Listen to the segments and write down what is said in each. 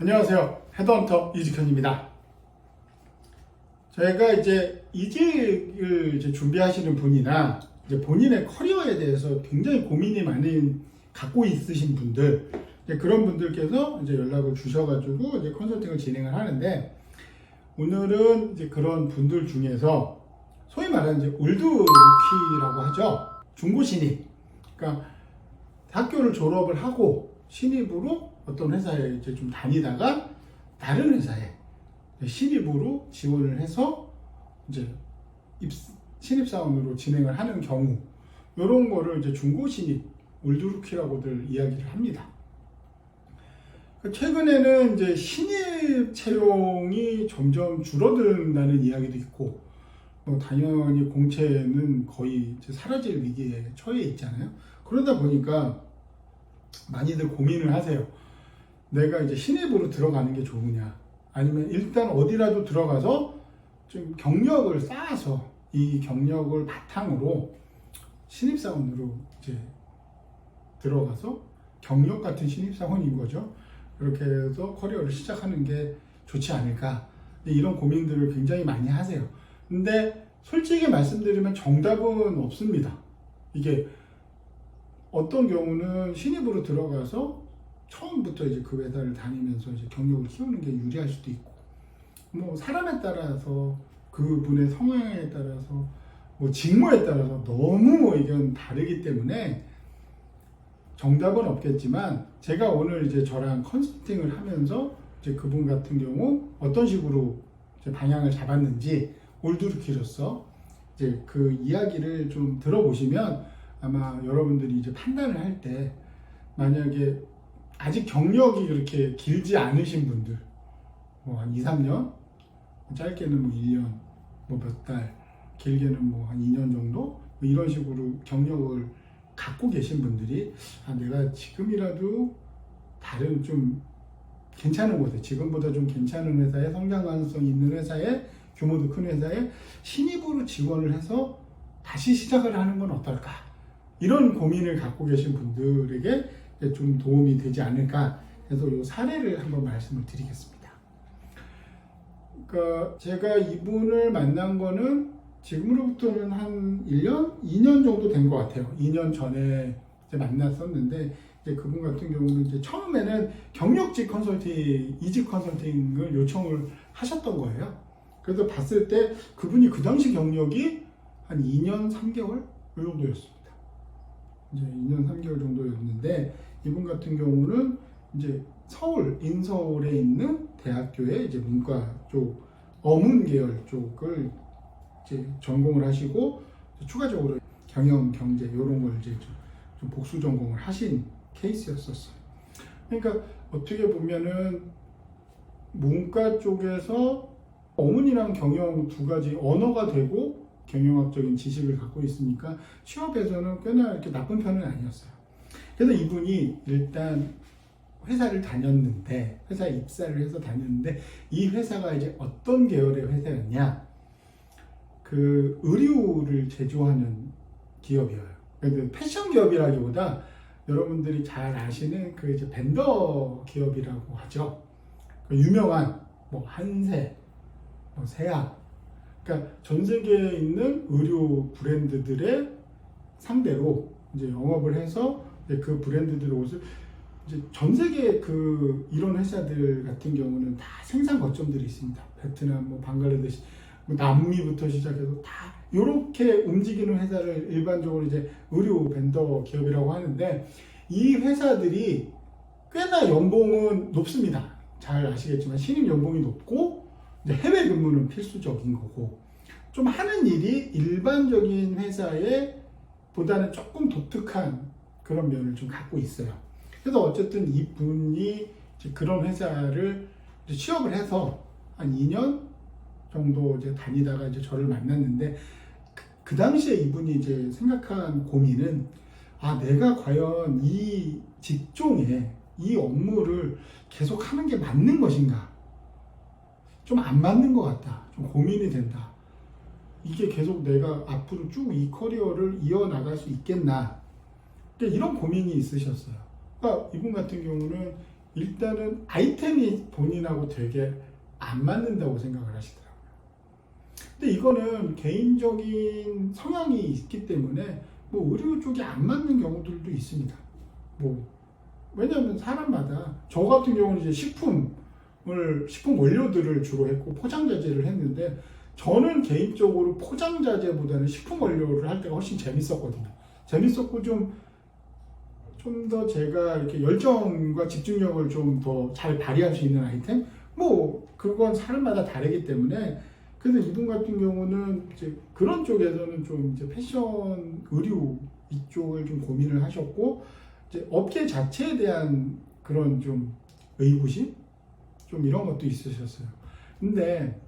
안녕하세요. 헤드헌터 이직현입니다. 저희가 이제 이직을 준비하시는 분이나 이제 본인의 커리어에 대해서 굉장히 고민이 많이 갖고 있으신 분들, 그런 분들께서 이제 연락을 주셔가지고 이제 컨설팅을 진행을 하는데, 오늘은 이제 그런 분들 중에서 소위 말하는 이제 올드 루키라고 하죠. 중고 신입. 그러니까 학교를 졸업을 하고 신입으로 어떤 회사에 이제 좀 다니다가 다른 회사에 신입으로 지원을 해서 이제 신입사원으로 진행을 하는 경우, 이런 거를 이제 중고 신입, 올드루키라고들 이야기를 합니다. 최근에는 이제 신입 채용이 점점 줄어든다는 이야기도 있고, 당연히 공채는 거의 이제 사라질 위기에 처해 있잖아요. 그러다 보니까 많이들 고민을 하세요. 내가 이제 신입으로 들어가는 게 좋으냐, 아니면 일단 어디라도 들어가서 좀 경력을 쌓아서 이 경력을 바탕으로 신입사원으로 이제 들어가서 경력 같은 신입사원인 거죠. 그렇게 해서 커리어를 시작하는 게 좋지 않을까, 이런 고민들을 굉장히 많이 하세요. 근데 솔직히 말씀드리면 정답은 없습니다. 이게 어떤 경우는 신입으로 들어가서 처음부터 이제 그 회사를 다니면서 이제 경력을 키우는 게 유리할 수도 있고, 사람에 따라서, 그분의 성향에 따라서, 직무에 따라서 너무 의견 다르기 때문에 정답은 없겠지만, 제가 오늘 이제 저랑 컨설팅을 하면서 이제 그분 같은 경우 어떤 식으로 이제 방향을 잡았는지 올드루키로서 이제 그 이야기를 좀 들어보시면 아마 여러분들이 이제 판단을 할 때, 만약에 아직 경력이 그렇게 길지 않으신 분들, 한 2, 3년, 짧게는 1년, 몇 달, 길게는 한 2년 정도, 이런 식으로 경력을 갖고 계신 분들이, 내가 지금이라도 다른 좀 괜찮은 곳에, 지금보다 좀 괜찮은 회사에, 성장 가능성이 있는 회사에, 규모도 큰 회사에 신입으로 지원을 해서 다시 시작을 하는 건 어떨까, 이런 고민을 갖고 계신 분들에게 좀 도움이 되지 않을까 해서 이 사례를 한번 말씀을 드리겠습니다. 그러니까 제가 이분을 만난 거는 지금으로부터는 한 1년? 2년 정도 된 것 같아요. 2년 전에 이제 만났었는데, 이제 그분 같은 경우는 이제 처음에는 경력직 컨설팅, 이직 컨설팅을 요청을 하셨던 거예요. 그래서 봤을 때 그분이 그 당시 경력이 한 2년 3개월? 이 정도였습니다. 이제 2년 3개월 정도였는데, 이분 같은 경우는 이제 인서울에 있는 대학교에 이제 문과 쪽, 어문 계열 쪽을 이제 전공을 하시고, 추가적으로 경영, 경제, 이런 걸 이제 좀 복수 전공을 하신 케이스였었어요. 그러니까 어떻게 보면은 문과 쪽에서 어문이랑 경영 두 가지 언어가 되고 경영학적인 지식을 갖고 있으니까 취업에서는 꽤나 이렇게 나쁜 편은 아니었어요. 그래서 이분이 일단 회사를 다녔는데, 회사에 입사를 해서 다녔는데, 이 회사가 이제 어떤 계열의 회사였냐, 그 의류를 제조하는 기업이에요. 그래서 패션 기업이라기보다 여러분들이 잘 아시는 그 이제 벤더 기업이라고 하죠. 유명한 한세, 세아, 그러니까 전 세계에 있는 의류 브랜드들의 상대로 이제 영업을 해서 그 브랜드들의 옷을 이제 전 세계 이런 회사들 같은 경우는 다 생산 거점들이 있습니다. 베트남, 방글라데시, 남미부터 시작해서 다 이렇게 움직이는 회사를 일반적으로 이제 의류 벤더 기업이라고 하는데, 이 회사들이 꽤나 연봉은 높습니다. 잘 아시겠지만 신입 연봉이 높고, 이제 해외 근무는 필수적인 거고, 좀 하는 일이 일반적인 회사에 보다는 조금 독특한 그런 면을 좀 갖고 있어요. 그래서 어쨌든 이분이 그런 회사를 취업을 해서 한 2년 정도 이제 다니다가 이제 저를 만났는데, 그 당시에 이분이 이제 생각한 고민은, 내가 과연 이 직종에 이 업무를 계속 하는 게 맞는 것인가? 좀 안 맞는 것 같다. 좀 고민이 된다. 이게 계속 내가 앞으로 쭉 이 커리어를 이어나갈 수 있겠나? 이런 고민이 있으셨어요. 그러니까 이분 같은 경우는 일단은 아이템이 본인하고 되게 안 맞는다고 생각을 하시더라고요. 근데 이거는 개인적인 성향이 있기 때문에 뭐 의류 쪽이 안 맞는 경우들도 있습니다. 뭐 왜냐하면 사람마다 저 같은 경우는 이제 식품 원료들을 주로 했고 포장자재를 했는데 저는 개인적으로 포장자재보다는 식품 원료를 할 때가 훨씬 재밌었거든요. 재밌었고 좀 더 제가 이렇게 열정과 집중력을 좀 더 잘 발휘할 수 있는 아이템? 뭐 그건 사람마다 다르기 때문에 그래서 이분 같은 경우는 이제 그런 쪽에서는 좀 이제 패션 의류 이쪽을 좀 고민을 하셨고 이제 업계 자체에 대한 그런 좀 의구심 좀 이런 것도 있으셨어요. 근데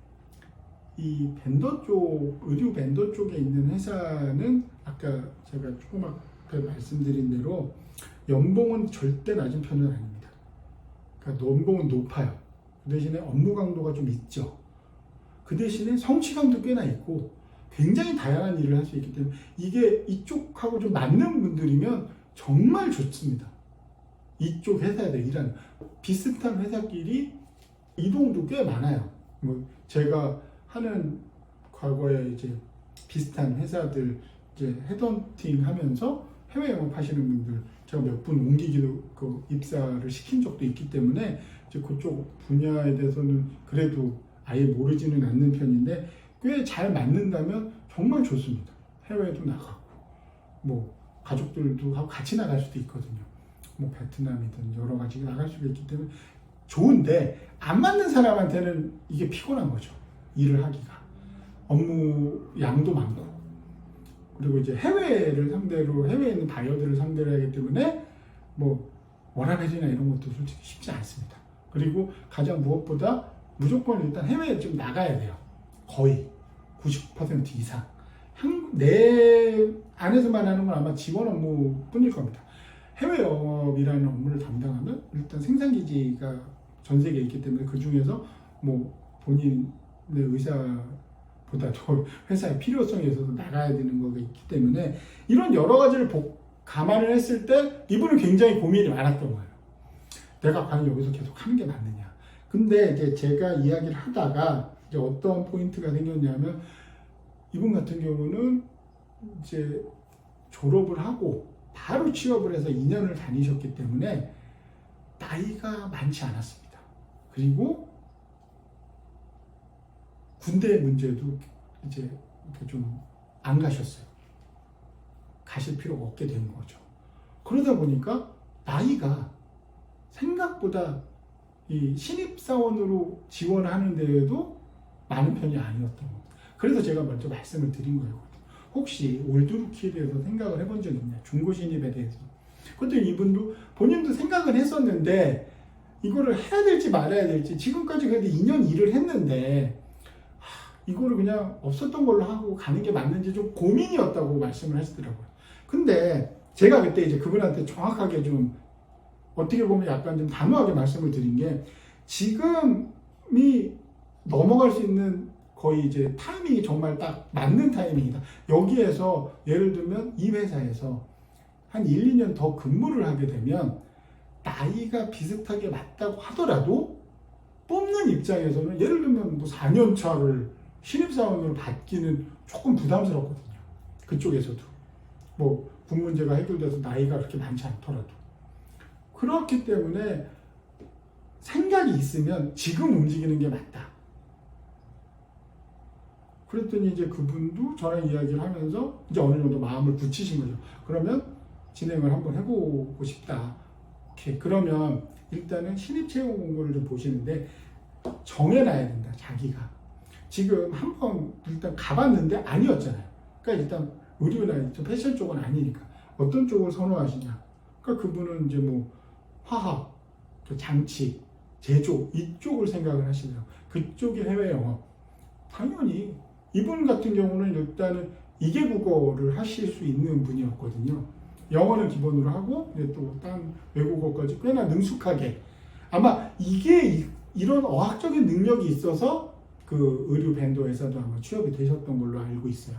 이 벤더 쪽 의류 벤더 쪽에 있는 회사는 아까 제가 조그맣게 말씀드린 대로 연봉은 절대 낮은 편은 아닙니다. 그러니까 연봉은 높아요. 그 대신에 업무 강도가 좀 있죠. 그 대신에 성취감도 꽤나 있고 굉장히 다양한 일을 할 수 있기 때문에 이게 이쪽하고 좀 맞는 분들이면 정말 좋습니다. 이쪽 회사에 일하는 비슷한 회사끼리 이동도 꽤 많아요. 뭐 제가 하는 과거에 이제 비슷한 회사들 이제 헤드헌팅 하면서 해외 영업하시는 분들 제가 몇 분 옮기기도 입사를 시킨 적도 있기 때문에 이제 그쪽 분야에 대해서는 그래도 아예 모르지는 않는 편인데 꽤 잘 맞는다면 정말 좋습니다. 해외도 나가고 뭐 가족들도 하고 같이 나갈 수도 있거든요. 뭐 베트남이든 여러 가지 나갈 수가 있기 때문에 좋은데 안 맞는 사람한테는 이게 피곤한 거죠. 일을 하기가 업무 양도 많고 그리고 이제 해외를 상대로 해외에 있는 바이어들을 상대로 하기 때문에 뭐 워라밸이나 이런 것도 솔직히 쉽지 않습니다. 그리고 가장 무엇보다 무조건 일단 해외에 좀 나가야 돼요. 거의 90% 이상. 내 안에서만 하는 건 아마 지원 업무뿐일 겁니다. 해외 영업이라는 업무를 담당하면 일단 생산기지가 전 세계에 있기 때문에 그 중에서 뭐 본인의 의사보다도 회사의 필요성에 있어서 나가야 되는 거가 있기 때문에 이런 여러 가지를 감안을 했을 때 이분은 굉장히 고민이 많았던 거예요. 내가 과연 여기서 계속 하는 게 맞느냐. 근데 이제 제가 이야기를 하다가 이제 어떤 포인트가 생겼냐면 이분 같은 경우는 이제 졸업을 하고 바로 취업을 해서 2년을 다니셨기 때문에 나이가 많지 않았습니다. 그리고 군대 문제도 이제 좀 안 가셨어요. 가실 필요가 없게 된 거죠. 그러다 보니까 나이가 생각보다 이 신입사원으로 지원하는 데에도 많은 편이 아니었던 겁니다. 그래서 제가 먼저 말씀을 드린 거예요. 혹시 올드루키에 대해서 생각을 해본 적 있냐? 중고 신입에 대해서. 그랬더니 이분도 본인도 생각은 했었는데 이거를 해야 될지 말아야 될지 지금까지 그래도 2년 일을 했는데 이거를 그냥 없었던 걸로 하고 가는 게 맞는지 좀 고민이었다고 말씀을 하시더라고요. 근데 제가 그때 이제 그분한테 정확하게 좀 어떻게 보면 약간 좀 단호하게 말씀을 드린 게 지금이 넘어갈 수 있는 거의 이제 타이밍이 정말 딱 맞는 타이밍이다. 여기에서 예를 들면 이 회사에서 한 1, 2년 더 근무를 하게 되면 나이가 비슷하게 맞다고 하더라도 뽑는 입장에서는 예를 들면 뭐 4년 차를 신입사원으로 받기는 조금 부담스럽거든요. 그쪽에서도. 뭐 군 문제가 해결돼서 나이가 그렇게 많지 않더라도. 그렇기 때문에 생각이 있으면 지금 움직이는 게 맞다. 그랬더니 이제 그분도 저랑 이야기를 하면서 이제 어느 정도 마음을 굳히신 거죠. 그러면 진행을 한번 해보고 싶다. 오케이. 그러면 일단은 신입 채용 공고를 좀 보시는데 정해놔야 된다. 자기가. 지금 한번 일단 가봤는데 아니었잖아요. 그러니까 일단 의류나 패션 쪽은 아니니까 어떤 쪽을 선호하시냐. 그러니까 그분은 이제 뭐 화학, 장치, 제조 이쪽을 생각을 하시네요. 그쪽이 해외 영업. 당연히 이분 같은 경우는 일단은 2개국어를 하실 수 있는 분이었거든요. 영어는 기본으로 하고 또 딴 외국어까지 꽤나 능숙하게 아마 이게 이런 어학적인 능력이 있어서 그 의류 벤더 회사도 아마 취업이 되셨던 걸로 알고 있어요.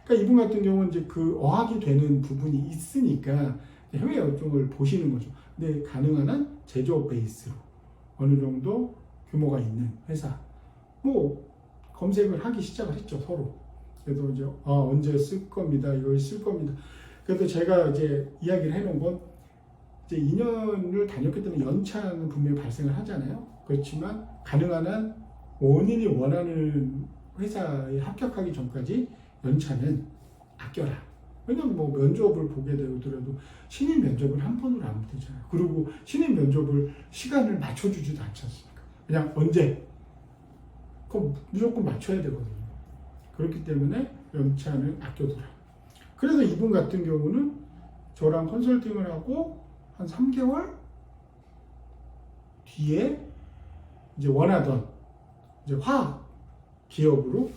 그러니까 이분 같은 경우는 이제 그 어학이 되는 부분이 있으니까 해외 쪽을 보시는 거죠. 근데 가능한 한 제조업 베이스로 어느 정도 규모가 있는 회사 뭐 검색을 하기 시작을 했죠, 서로. 그래서 이제 언제 쓸 겁니다, 이걸 쓸 겁니다. 그래도 제가 이제 이야기를 해놓은 건 이제 2년을 다녔기 때문에 연차는 분명히 발생을 하잖아요. 그렇지만 가능한 한 본인이 원하는 회사에 합격하기 전까지 연차는 아껴라. 왜냐면 뭐 면접을 보게 되더라도 신입 면접을 한 번으로 안 되잖아요. 그리고 신입 면접을 시간을 맞춰주지도 않지 않습니까? 그냥 언제? 그럼 무조건 맞춰야 되거든요. 그렇기 때문에 연차는 아껴두라. 그래서 이분 같은 경우는 저랑 컨설팅을 하고 한 3개월 뒤에 이제 원하던 이제 화학 기업으로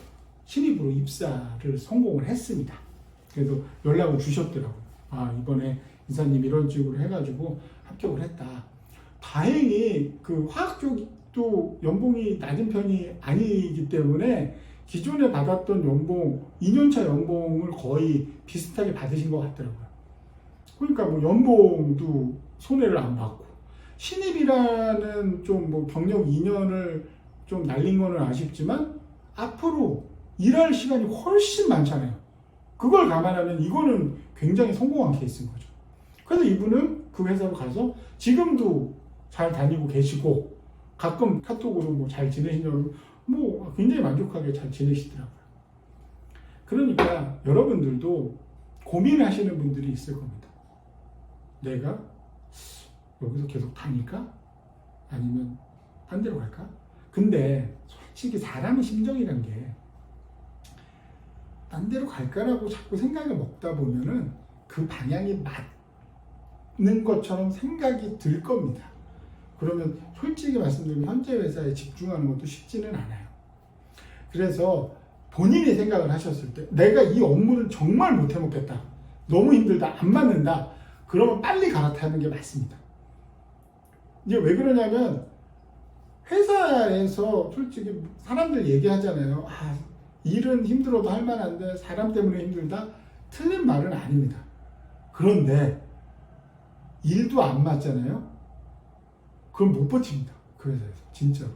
신입으로 입사를 성공을 했습니다. 그래서 연락을 주셨더라고요. 이번에 이사님 이런 식으로 해가지고 합격을 했다. 다행히 그 화학 쪽도 연봉이 낮은 편이 아니기 때문에 기존에 받았던 연봉, 2년차 연봉을 거의 비슷하게 받으신 것 같더라고요. 그러니까 뭐 연봉도 손해를 안 받고, 신입이라는 좀 뭐 경력 2년을 좀 날린 거는 아쉽지만 앞으로 일할 시간이 훨씬 많잖아요. 그걸 감안하면 이거는 굉장히 성공한 케이스인 거죠. 그래서 이분은 그 회사로 가서 지금도 잘 다니고 계시고, 가끔 카톡으로 뭐 잘 지내시냐고 뭐 굉장히 만족하게 잘 지내시더라고요. 그러니까 여러분들도 고민하시는 분들이 있을 겁니다. 내가 여기서 계속 다닐까? 아니면 딴 데로 갈까? 근데 솔직히 사람의 심정이란 게 딴 데로 갈까라고 자꾸 생각을 먹다 보면은 그 방향이 맞는 것처럼 생각이 들 겁니다. 그러면 솔직히 말씀드리면 현재 회사에 집중하는 것도 쉽지는 않아요. 그래서 본인이 생각을 하셨을 때 내가 이 업무를 정말 못 해먹겠다, 너무 힘들다, 안 맞는다, 그러면 빨리 갈아타는 게 맞습니다. 이제 왜 그러냐면 회사에서 솔직히 사람들 얘기하잖아요. 일은 힘들어도 할 만한데 사람 때문에 힘들다. 틀린 말은 아닙니다. 그런데 일도 안 맞잖아요. 그럼 못 버팁니다. 그 회사에서 진짜로.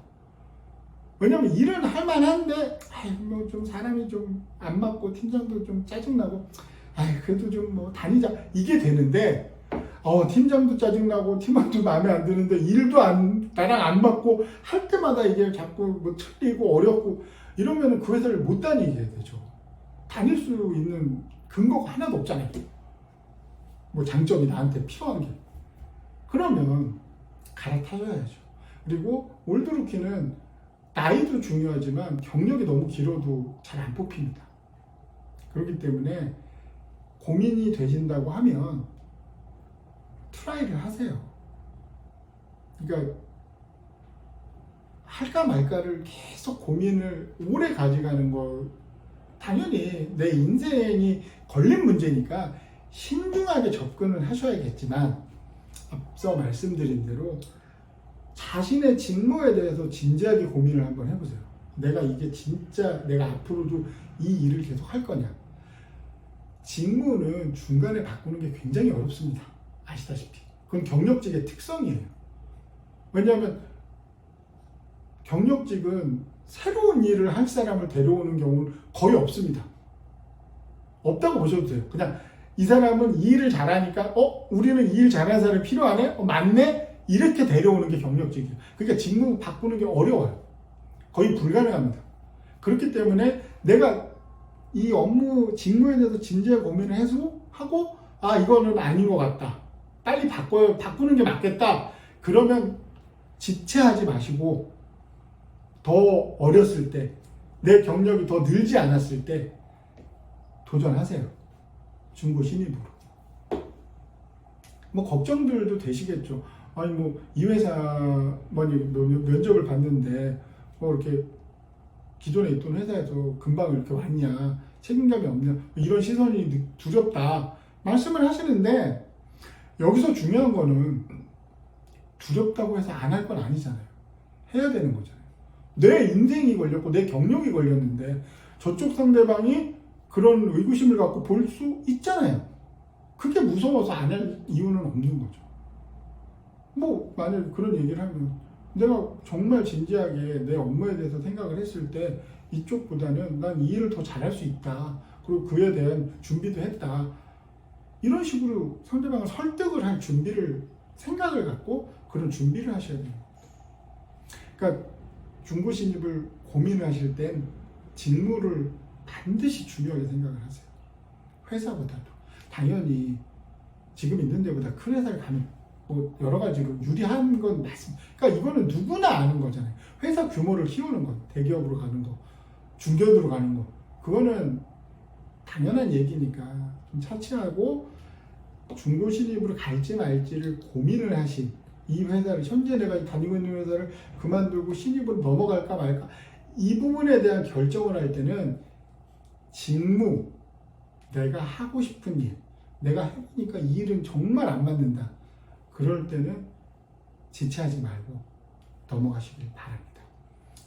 왜냐면 일은 할 만한데 뭐 좀 사람이 좀 안 맞고 팀장도 좀 짜증나고 그래도 좀 뭐 다니자 이게 되는데, 팀장도 짜증나고 팀원도 마음에 안 드는데 일도 나랑 안 맞고 할 때마다 이게 자꾸 뭐 틀리고 어렵고 이러면 그 회사를 못 다니게 되죠. 다닐 수 있는 근거가 하나도 없잖아요. 뭐 장점이 나한테 필요한 게. 그러면 갈아타줘야죠. 그리고 올드루키는 나이도 중요하지만 경력이 너무 길어도 잘 안 뽑힙니다. 그렇기 때문에 고민이 되신다고 하면 트라이를 하세요. 그러니까 할까 말까를 계속 고민을 오래 가져가는 거, 당연히 내 인생이 걸린 문제니까 신중하게 접근을 하셔야겠지만, 앞서 말씀드린 대로 자신의 직무에 대해서 진지하게 고민을 한번 해보세요. 내가 이게 진짜 내가 앞으로도 이 일을 계속 할 거냐. 직무는 중간에 바꾸는 게 굉장히 어렵습니다. 아시다시피. 그건 경력직의 특성이에요. 왜냐하면 경력직은 새로운 일을 할 사람을 데려오는 경우는 거의 없습니다. 없다고 보셔도 돼요. 그냥 이 사람은 이 일을 잘하니까 우리는 이 일 잘하는 사람이 필요하네? 맞네? 이렇게 데려오는 게 경력직이에요. 그러니까 직무 바꾸는 게 어려워요. 거의 불가능합니다. 그렇기 때문에 내가 이 업무 직무에 대해서 진지하게 고민을 하고 이거는 아닌 것 같다, 빨리 바꾸는 게 맞겠다, 그러면 지체하지 마시고 더 어렸을 때, 내 경력이 더 늘지 않았을 때 도전하세요. 중고 신입으로. 뭐 걱정들도 되시겠죠. 이 회사 면접을 봤는데 이렇게 기존에 있던 회사에서 금방 이렇게 왔냐, 책임감이 없냐, 이런 시선이 두렵다 말씀을 하시는데, 여기서 중요한 거는 두렵다고 해서 안 할 건 아니잖아요. 해야 되는 거잖아요. 내 인생이 걸렸고 내 경력이 걸렸는데 저쪽 상대방이 그런 의구심을 갖고 볼 수 있잖아요. 그게 무서워서 안 할 이유는 없는 거죠. 뭐 만약 그런 얘기를 하면 내가 정말 진지하게 내 업무에 대해서 생각을 했을 때 이쪽보다는 난 이 일을 더 잘할 수 있다. 그리고 그에 대한 준비도 했다. 이런 식으로 상대방을 설득을 할 준비를 생각을 갖고 그런 준비를 하셔야 돼요. 그러니까 중고 신입을 고민을 하실 땐 직무를 반드시 중요하게 생각을 하세요. 회사보다도. 당연히 지금 있는 데보다 큰 회사를 가면 뭐 여러 가지로 유리한 건 맞습니다. 그러니까 이거는 누구나 아는 거잖아요. 회사 규모를 키우는 것, 대기업으로 가는 거, 중견으로 가는 거, 그거는 당연한 얘기니까 좀 차치하고 중고 신입으로 갈지 말지를 고민을 하신 이 회사를 현재 내가 다니고 있는 회사를 그만두고 신입으로 넘어갈까 말까 이 부분에 대한 결정을 할 때는 직무, 내가 하고 싶은 일, 내가 해보니까 이 일은 정말 안 맞는다. 그럴 때는 지체하지 말고 넘어가시길 바랍니다.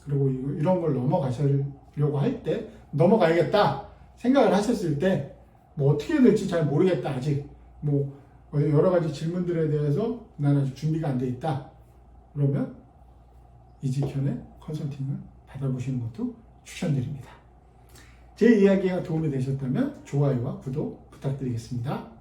그리고 이런 걸 넘어가시려고 할 때 넘어가야겠다 생각을 하셨을 때 뭐 어떻게 될지 잘 모르겠다 아직 뭐 여러 가지 질문들에 대해서 나는 아직 준비가 안 돼 있다. 그러면 이직현의 컨설팅을 받아보시는 것도 추천드립니다. 제 이야기가 도움이 되셨다면 좋아요와 구독 부탁드리겠습니다.